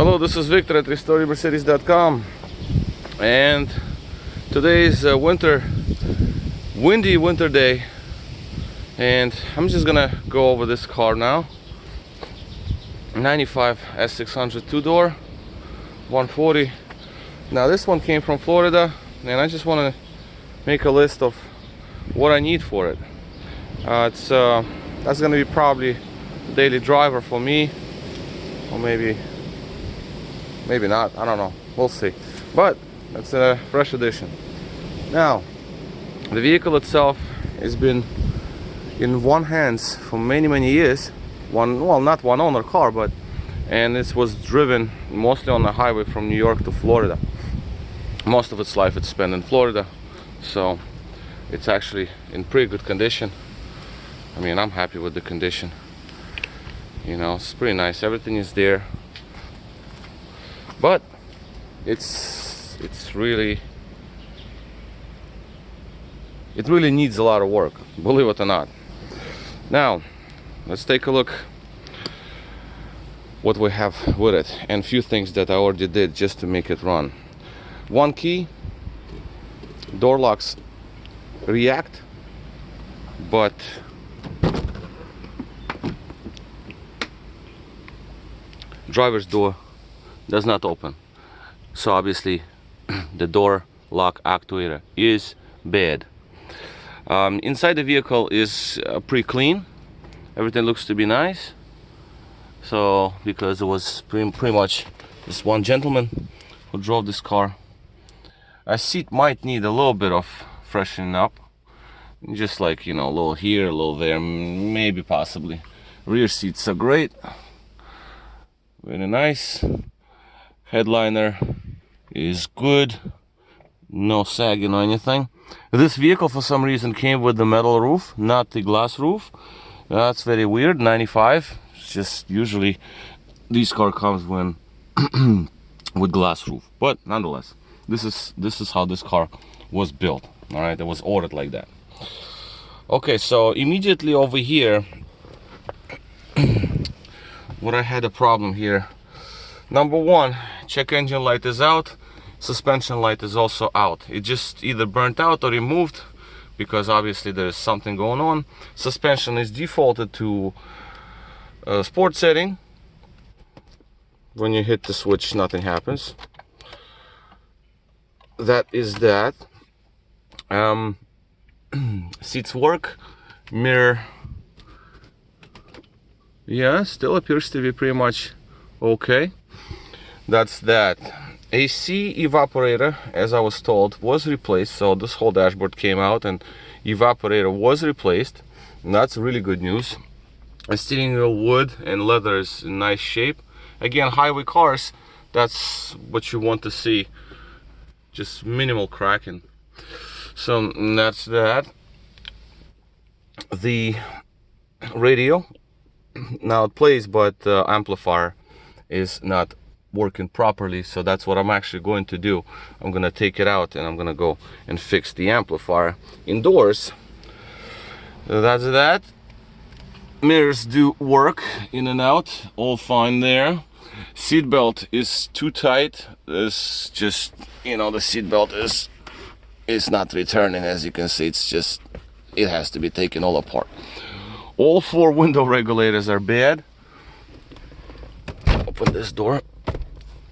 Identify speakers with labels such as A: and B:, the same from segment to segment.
A: Hello, this is Victor at RestoreMercedes.com, and today is a windy winter day, and I'm just gonna go over this car now. 95 S600 two-door, 140. Now this one came from Florida, and I just want to make a list of what I need for it. That's gonna be probably a daily driver for me, or maybe not, I don't know, we'll see, but that's a fresh edition. Now the vehicle itself has been in one hands for many years. Not one owner car, and this was driven mostly on the highway from New York to Florida. Most of its life it's spent in Florida, so it's actually in pretty good condition. I mean, I'm happy with the condition, you know, it's pretty nice, everything is there. But it really needs a lot of work, believe it or not. Now let's take a look what we have with it, and a few things that I already did just to make it run. One key, door locks react, but driver's door does not open, so obviously the door lock actuator is bad. Inside the vehicle is pretty clean, everything looks to be nice, so because it was pretty much this one gentleman who drove this car. A seat might need a little bit of freshening up, just like, you know, a little here, a little there, maybe possibly. Rear seats are great, very nice. Headliner is good, no sagging or anything. This vehicle for some reason came with the metal roof, not the glass roof. That's very weird. 95, it's just usually these car comes when with glass roof, but nonetheless, this is how this car was built. All right, it was ordered like that. Okay, so immediately over here, what I had a problem here. Number one, check engine light is out, suspension light is also out. It just either burnt out or removed, because obviously there is something going on. Suspension is defaulted to sport setting. When you hit the switch, nothing happens. That is that. Seats work. Mirror, yeah, still appears to be pretty much okay. That's that. AC evaporator, as I was told, was replaced, so this whole dashboard came out and evaporator was replaced, and that's really good news. The steering wheel wood and leather is in nice shape. Again, highway cars, that's what you want to see, just minimal cracking. So that's that. The radio, now it plays, but the amplifier is not working properly, so that's what I'm actually going to do. I'm gonna take it out and I'm gonna go and fix the amplifier indoors. That's that. Mirrors do work in and out, all fine there. Seat belt is too tight. It's just, you know, the seat belt is not returning, as you can see. It's just, it has to be taken all apart. All four window regulators are bad. Open this door.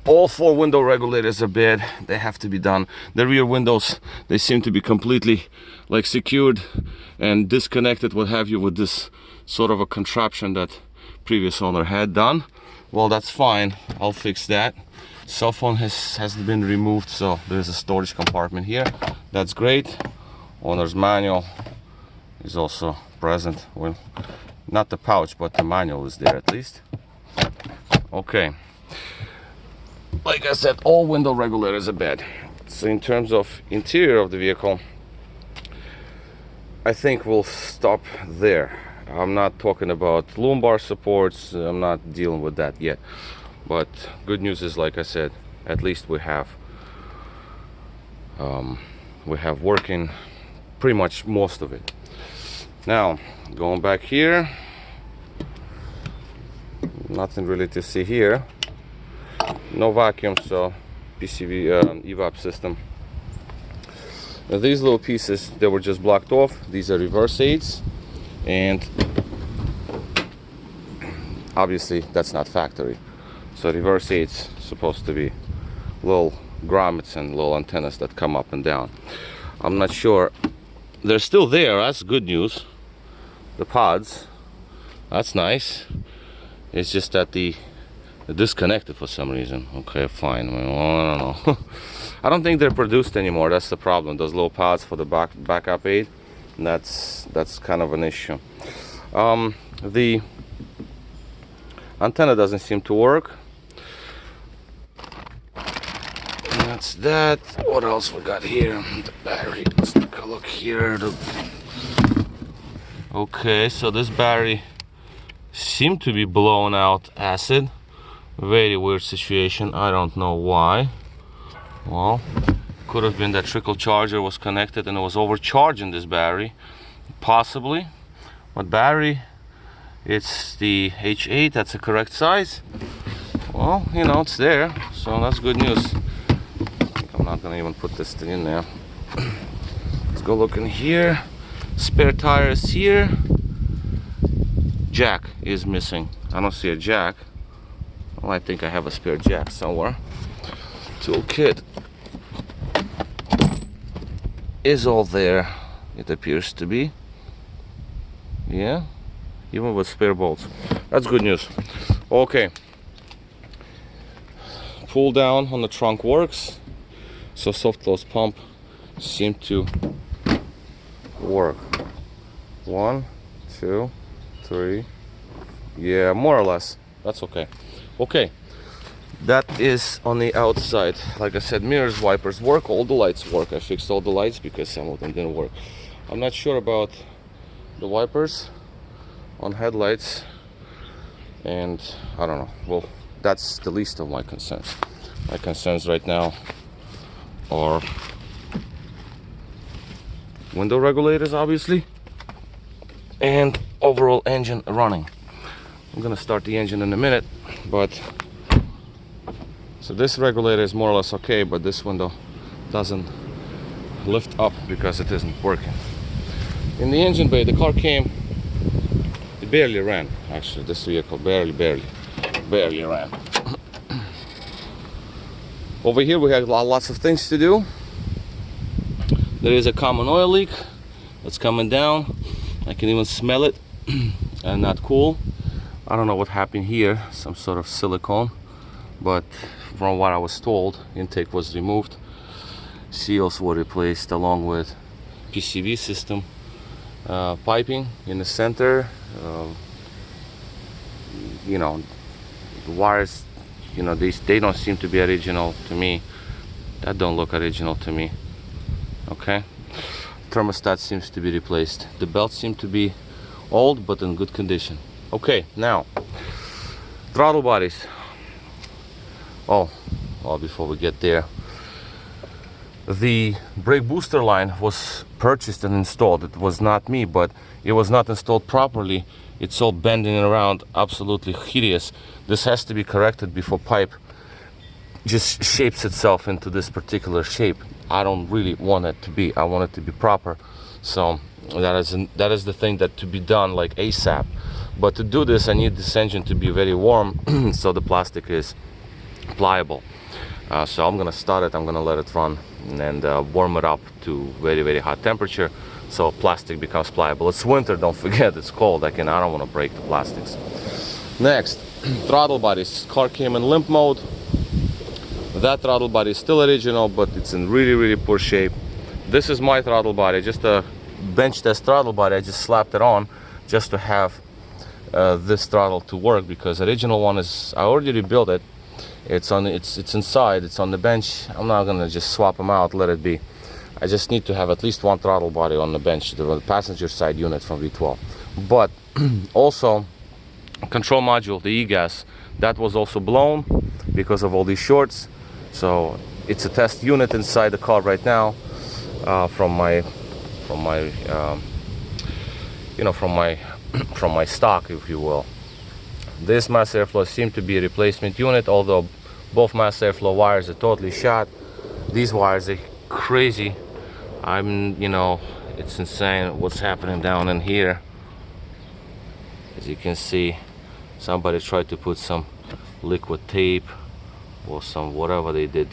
A: All four window regulators are bad. They have to be done. The rear windows, they seem to be completely like secured and disconnected, what have you, with this sort of a contraption that previous owner had done. Well, that's fine, I'll fix that. Cell phone has been removed, so there's a storage compartment here. That's great. Owner's manual is also present. Well, not the pouch, but the manual is there at least. Okay. Like I said, all window regulators are bad. So in terms of interior of the vehicle, I think we'll stop there. I'm not talking about lumbar supports, I'm not dealing with that yet. But good news is, like I said, at least we have working pretty much most of it. Now, going back here, nothing really to see here. No vacuum, so PCV evap system. Now these little pieces, they were just blocked off. These are reverse aids, and obviously that's not factory. So reverse aids supposed to be little grommets and little antennas that come up and down. I'm not sure. They're still there. That's good news. The pods, that's nice. It's just that they're disconnected for some reason. Okay, fine. Well, I don't know. I don't think they're produced anymore. That's the problem. Those little pods for the backup aid. That's kind of an issue. The antenna doesn't seem to work. That's that. What else we got here? The battery. Let's take a look here. Okay, so this battery seemed to be blowing out acid. Very weird situation. I don't know why. Well, could have been that trickle charger was connected and it was overcharging this battery. Possibly. What battery? It's the H8. That's the correct size. Well, you know, it's there. So that's good news. I'm not gonna even put this thing in there. Let's go look in here. Spare tires here. Jack is missing. I don't see a jack. Well, I think I have a spare jack somewhere. Toolkit is all there. It appears to be. Yeah, even with spare bolts. That's good news. Okay. Pull down on the trunk works. So soft close pump seemed to work. 1, 2, 3. Yeah, more or less. That's okay. Okay. That is on the outside. Like I said, mirrors, wipers work. All the lights work. I fixed all the lights because some of them didn't work. I'm not sure about the wipers on headlights. And I don't know. Well, that's the least of my concerns. My concerns right now are window regulators, obviously, and overall engine running. I'm gonna start the engine in a minute, but so this regulator is more or less okay, but this window doesn't lift up because it isn't working. In the engine bay, the car came, it barely ran. Actually, this vehicle barely ran. Over here we have lots of things to do. There is a common oil leak that's coming down. I can even smell it, and not cool. I don't know what happened here, some sort of silicone, but from what I was told, intake was removed, seals were replaced along with PCV system, piping in the center. You know, the wires, you know, they don't seem to be original to me. That don't look original to me. Okay, thermostat seems to be replaced. The belts seem to be old but in good condition. Okay, now throttle bodies. Oh, well, before we get there, the brake booster line was purchased and installed. It was not me, but it was not installed properly. It's all bending around, absolutely hideous. This has to be corrected before pipe just shapes itself into this particular shape. I don't really want it to be. I want it to be proper. So that is the thing that to be done like ASAP. But to do this, I need this engine to be very warm so the plastic is pliable. So I'm gonna start it, I'm gonna let it run and warm it up to very hot temperature so plastic becomes pliable. It's winter, don't forget, it's cold. I don't want to break the plastics. Next, throttle bodies. Car came in limp mode. That throttle body is still original, but it's in really poor shape. This is my throttle body, just a bench test throttle body. I just slapped it on just to have this throttle to work, because original one is, I already rebuilt it. It's inside, it's on the bench. I'm not gonna just swap them out, let it be. I just need to have at least one throttle body on the bench, the passenger side unit from V12. But also control module, the e-gas, that was also blown because of all these shorts. So it's a test unit inside the car right now, from my stock, if you will. This mass airflow seemed to be a replacement unit, although Both mass airflow wires are totally shot. These wires are crazy. You know, it's insane what's happening down in here. As you can see, somebody tried to put some liquid tape or some whatever they did.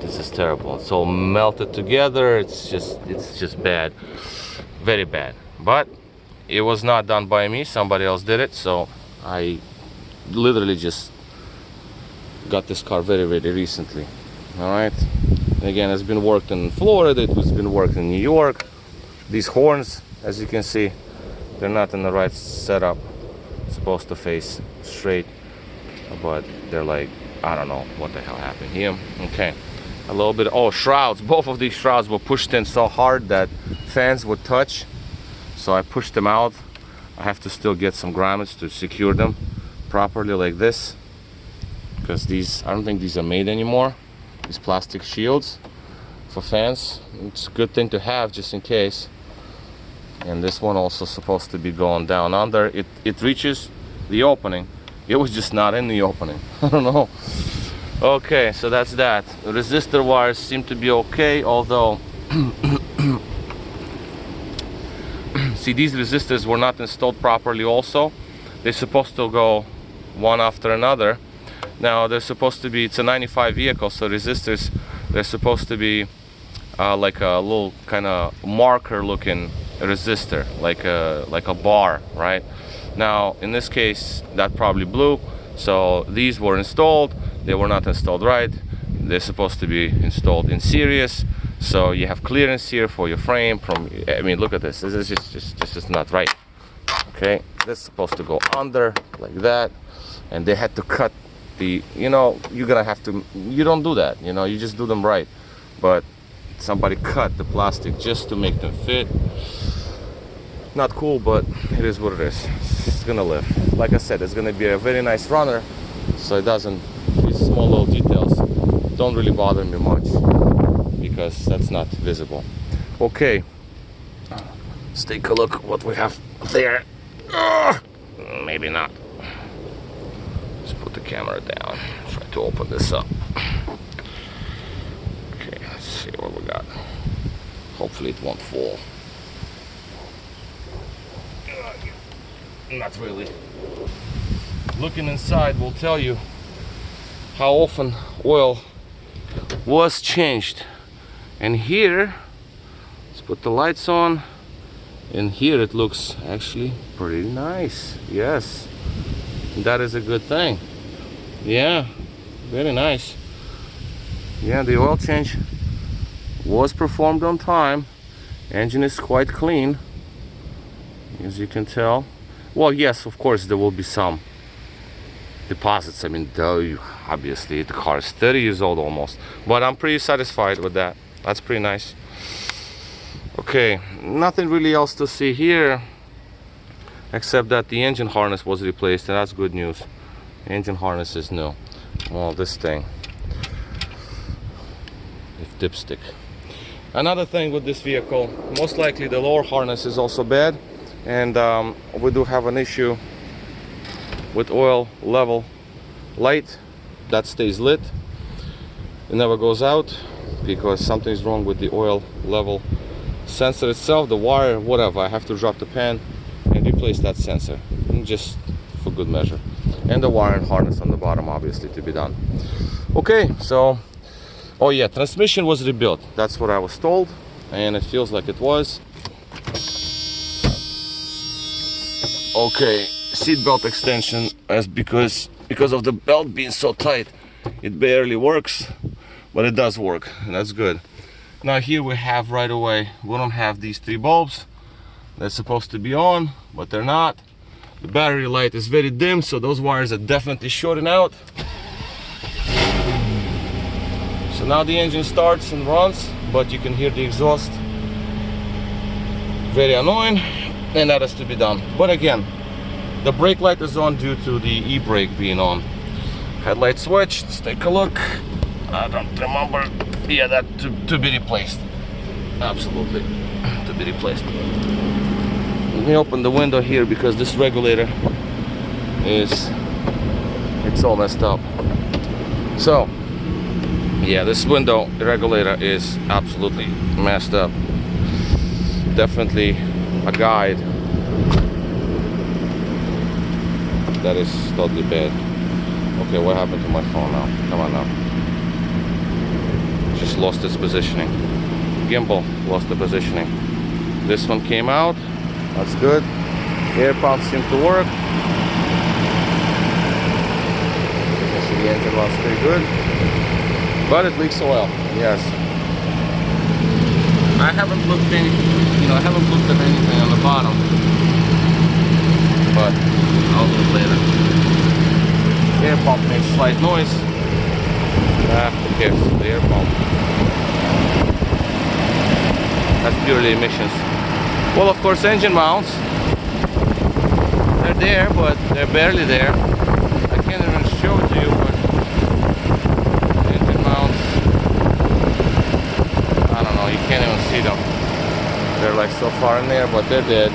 A: This is terrible. It's all melted together. It's just bad, very bad. But it was not done by me. Somebody else did it. So I literally just got this car very recently. All right. Again, it's been worked in Florida. It was been worked in New York. These horns, as you can see, they're not in the right setup. It's supposed to face straight, but they're like, I don't know what the hell happened here. Okay, a little bit. Oh, shrouds. Both of these shrouds were pushed in so hard that fans would touch. So I pushed them out. I have to still get some grommets to secure them properly like this, because these, I don't think these are made anymore. These plastic shields for fans. It's a good thing to have just in case. And this one also supposed to be going down under. It reaches the opening. It was just not in the opening. I don't know. Okay, so that's that. The resistor wires seem to be okay, although see, these resistors were not installed properly also. They're supposed to go one after another. Now they're supposed to be, it's a 95 vehicle, so resistors, they're supposed to be like a little kind of marker looking resistor, like a bar, right? Now in this case that probably blew, so these were installed. They were not installed right. They're supposed to be installed in series, so you have clearance here for your frame from, I mean, look at this. This is just not right. Okay, this is supposed to go under like that, and they had to cut the, you know, you're gonna have to, you don't do that, you know, you just do them right, but somebody cut the plastic just to make them fit. Not cool, but it is what it is. It's gonna live. Like I said, it's gonna be a very nice runner, so it doesn't, these small little details don't really bother me much because that's not visible. Okay, let's take a look what we have there. Maybe not. Let's put the camera down. Try to open this up. Okay, let's see what we got. Hopefully it won't fall. Not really. Looking inside will tell you how often oil was changed. And here, let's put the lights on. And here it looks actually pretty nice. Yes, that is a good thing. Yeah, very nice. Yeah, the oil change was performed on time. Engine is quite clean, as you can tell. Well, yes, of course there will be some deposits. I mean, though, obviously the car is 30 years old almost, but I'm pretty satisfied with that. That's pretty nice. Okay, nothing really else to see here except that the engine harness was replaced, and that's good news. Engine harness is new. Well, this thing, if dipstick. Another thing with this vehicle, most likely the lower harness is also bad, and we do have an issue with oil level light that stays lit. It never goes out because something's wrong with the oil level sensor itself, the wire, whatever. I have to drop the pan and replace that sensor, just for good measure. And the wire and harness on the bottom, obviously, to be done. Okay, so, oh yeah, transmission was rebuilt. That's what I was told, and it feels like it was. Okay, seatbelt extension, as because of the belt being so tight, it barely works, but it does work, and that's good. Now here we have right away, we don't have these 3 bulbs. They're supposed to be on, but they're not. The battery light is very dim, so those wires are definitely shorting out. So now the engine starts and runs, but you can hear the exhaust. Very annoying, and that has to be done. But again, the brake light is on due to the e-brake being on. Headlight switch, let's take a look. I don't remember. Yeah, that to be replaced. Absolutely, to be replaced. Let me open the window here because this regulator is, it's all messed up. So yeah, this window regulator is absolutely messed up. Definitely a guide that is totally bad. Okay, what happened to my phone now? Come on now. Just lost its positioning. Gimbal lost the positioning. This one came out. That's good. Air pump seemed to work. So the engine was pretty good. But it leaks oil. Yes. I haven't looked at anything on the bottom. But I'll do it later. Air pump makes slight noise. Who cares? The air pump. That's purely emissions. Well, of course, engine mounts. They're there, but they're barely there. I can't even show it to you, but engine mounts, I don't know, you can't even see them. They're like so far in there, but they're dead.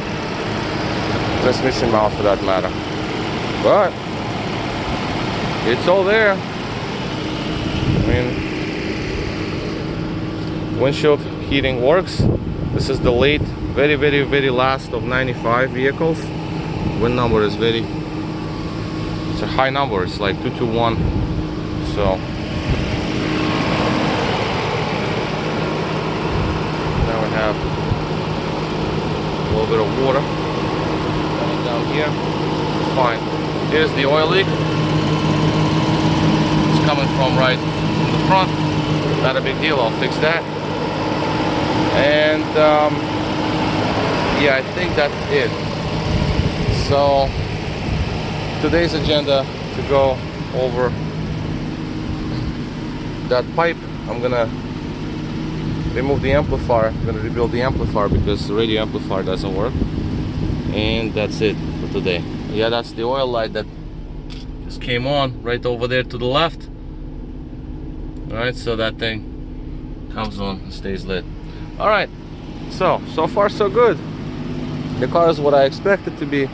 A: Transmission mount for that matter. But it's all there. I mean, windshield heating works. This is the late, very, very, very last of 95 vehicles. Wind number is it's a high number. It's like 221. So now we have a little bit of water coming down here. It's fine. Here's the oil leak. It's coming from right in the front. Not a big deal. I'll fix that. And yeah, I think that's it. So today's agenda to go over that pipe. I'm gonna remove the amplifier. I'm gonna rebuild the amplifier because the radio amplifier doesn't work. And that's it for today. Yeah, that's the oil light that just came on right over there to the left. Alright, so that thing comes on and stays lit. Alright, so far so good. The car is what I expected to be.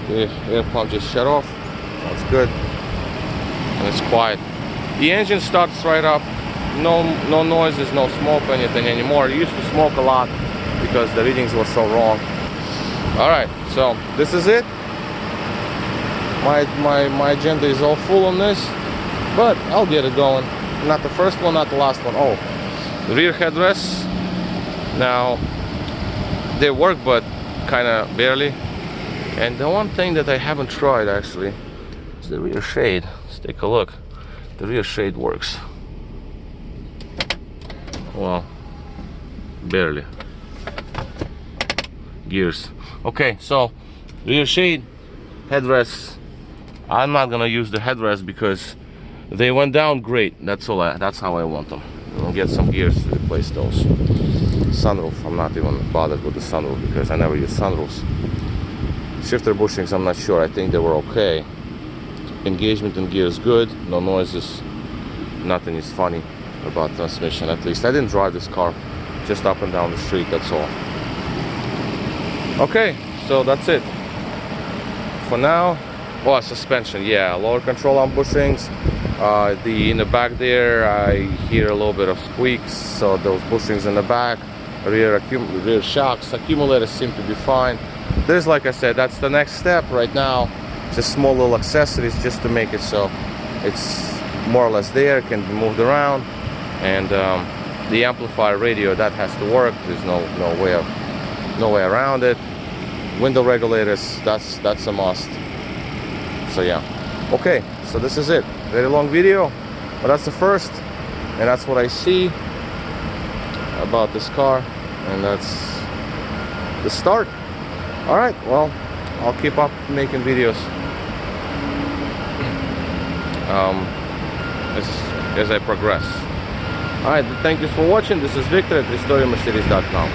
A: The air pump just shut off. That's good. And it's quiet. The engine starts right up. No noises, no smoke, anything anymore. It used to smoke a lot because the readings were so wrong. Alright, so this is it. My agenda is all full on this, but I'll get it going. Not the first one, not the last one. Oh, the rear headrests. Now they work, but kind of barely. And the one thing that I haven't tried actually is the rear shade. Let's take a look. The rear shade works. Well, barely. Gears. Okay, so rear shade, headrests. I'm not gonna use the headrest because they went down great. That's how I want them. I'll get some gears to replace those. Sunroof, I'm not even bothered with the sunroof because I never use sunroofs. Shifter bushings, I'm not sure. I think they were okay. Engagement in gear is good. No noises. Nothing is funny about transmission. At least I didn't drive this car, just up and down the street. That's all. Okay, so that's it for now. Oh, suspension, yeah, lower control arm bushings. In the back there, I hear a little bit of squeaks. So those bushings in the back, rear shocks, accumulators seem to be fine. There's, like I said, that's the next step right now. Just small little accessories just to make it so it's more or less there, can be moved around. And the amplifier radio, that has to work. There's no way around it. Window regulators, that's a must. So yeah, okay, so this is it. Very long video, but that's the first, and that's what I see about this car, and that's the start. All right, well, I'll keep up making videos as I progress. All right, thank you for watching. This is Victor at RestoreMercedes.com.